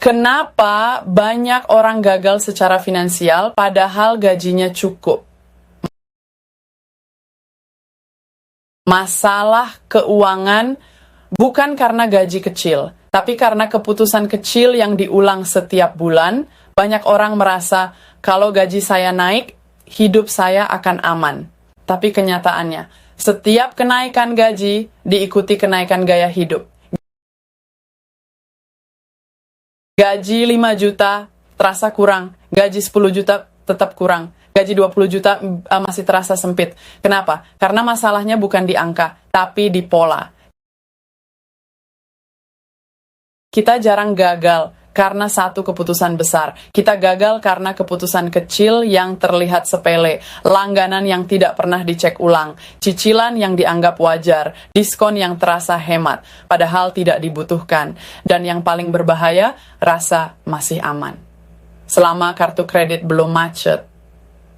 Kenapa banyak orang gagal secara finansial padahal gajinya cukup? Masalah keuangan bukan karena gaji kecil, tapi karena keputusan kecil yang diulang setiap bulan. Banyak orang merasa kalau gaji saya naik, hidup saya akan aman. Tapi kenyataannya, setiap kenaikan gaji diikuti kenaikan gaya hidup. Gaji 5 juta terasa kurang, gaji 10 juta tetap kurang, gaji 20 juta masih terasa sempit. Kenapa? Karena masalahnya bukan di angka, tapi di pola. Kita jarang gagal karena satu keputusan besar. Kita gagal karena keputusan kecil yang terlihat sepele, langganan yang tidak pernah dicek ulang, cicilan yang dianggap wajar, diskon yang terasa hemat, padahal tidak dibutuhkan. Dan yang paling berbahaya, rasa masih aman. Selama kartu kredit belum macet,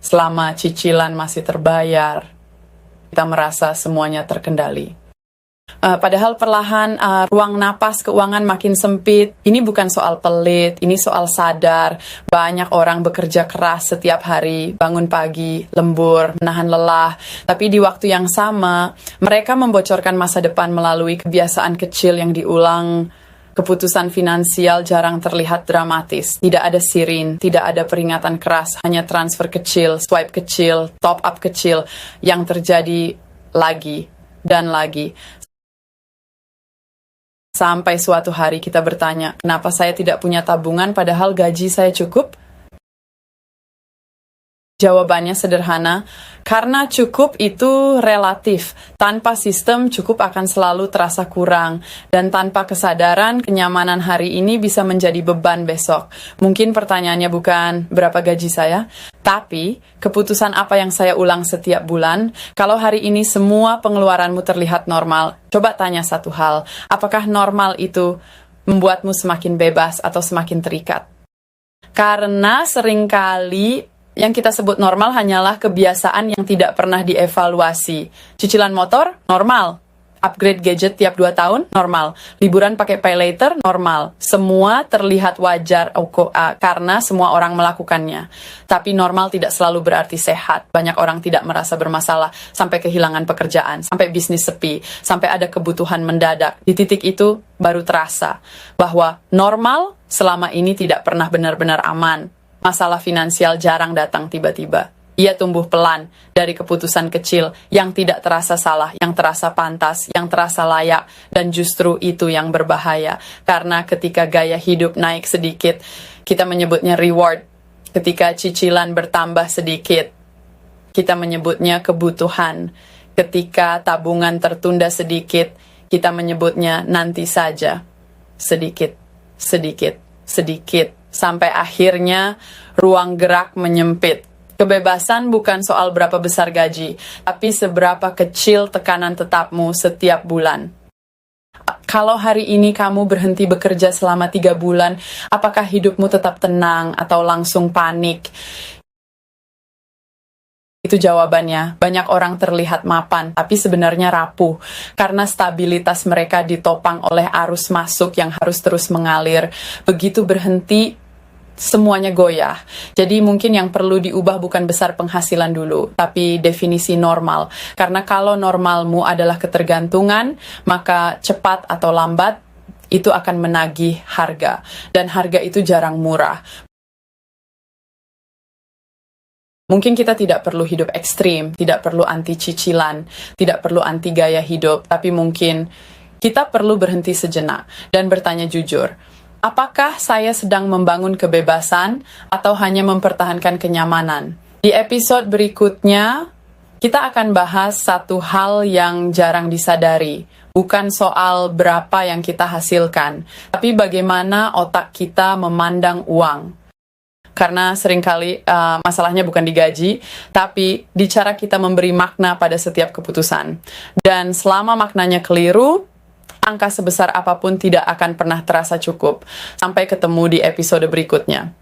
selama cicilan masih terbayar, kita merasa semuanya terkendali. Padahal perlahan ruang napas keuangan makin sempit. Ini bukan soal pelit, ini soal sadar. Banyak orang bekerja keras setiap hari, bangun pagi, lembur, menahan lelah. Tapi di waktu yang sama, mereka membocorkan masa depan melalui kebiasaan kecil yang diulang. Keputusan finansial jarang terlihat dramatis. Tidak ada sirin, tidak ada peringatan keras, hanya transfer kecil, swipe kecil, top up kecil yang terjadi lagi dan lagi. Sampai suatu hari kita bertanya, kenapa saya tidak punya tabungan padahal gaji saya cukup? Jawabannya sederhana, karena cukup itu relatif. Tanpa sistem, cukup akan selalu terasa kurang. Dan tanpa kesadaran, kenyamanan hari ini bisa menjadi beban besok. Mungkin pertanyaannya bukan berapa gaji saya, tapi keputusan apa yang saya ulang setiap bulan. Kalau hari ini semua pengeluaranmu terlihat normal, coba tanya satu hal, apakah normal itu membuatmu semakin bebas atau semakin terikat? Karena seringkali yang kita sebut normal hanyalah kebiasaan yang tidak pernah dievaluasi. Cicilan motor, normal. Upgrade gadget tiap 2 tahun, normal. Liburan pakai pay later, normal. Semua terlihat wajar karena semua orang melakukannya. Tapi normal tidak selalu berarti sehat. Banyak orang tidak merasa bermasalah sampai kehilangan pekerjaan, sampai bisnis sepi, sampai ada kebutuhan mendadak. Di titik itu baru terasa bahwa normal selama ini tidak pernah benar-benar aman. Masalah finansial jarang datang tiba-tiba. Ia tumbuh pelan dari keputusan kecil yang tidak terasa salah, yang terasa pantas, yang terasa layak, dan justru itu yang berbahaya. Karena ketika gaya hidup naik sedikit, kita menyebutnya reward. Ketika cicilan bertambah sedikit, kita menyebutnya kebutuhan. Ketika tabungan tertunda sedikit, kita menyebutnya nanti saja. Sedikit, sedikit, sedikit. Sampai akhirnya ruang gerak menyempit. Kebebasan bukan soal berapa besar gaji, tapi seberapa kecil tekanan tetapmu setiap bulan. Kalau hari ini kamu berhenti bekerja selama 3 bulan, apakah hidupmu tetap tenang atau langsung panik? Itu jawabannya. Banyak orang terlihat mapan, tapi sebenarnya rapuh. Karena stabilitas mereka ditopang oleh arus masuk yang harus terus mengalir. Begitu berhenti, semuanya goyah. Jadi mungkin yang perlu diubah bukan besar penghasilan dulu, tapi definisi normal. Karena kalau normalmu adalah ketergantungan, maka cepat atau lambat itu akan menagih harga. Dan harga itu jarang murah. Mungkin kita tidak perlu hidup ekstrim, tidak perlu anti cicilan, tidak perlu anti gaya hidup, tapi mungkin kita perlu berhenti sejenak dan bertanya jujur, apakah saya sedang membangun kebebasan atau hanya mempertahankan kenyamanan? Di episode berikutnya, kita akan bahas satu hal yang jarang disadari, bukan soal berapa yang kita hasilkan, tapi bagaimana otak kita memandang uang. Karena seringkali masalahnya bukan di gaji, tapi di cara kita memberi makna pada setiap keputusan. Dan selama maknanya keliru, angka sebesar apapun tidak akan pernah terasa cukup. Sampai ketemu di episode berikutnya.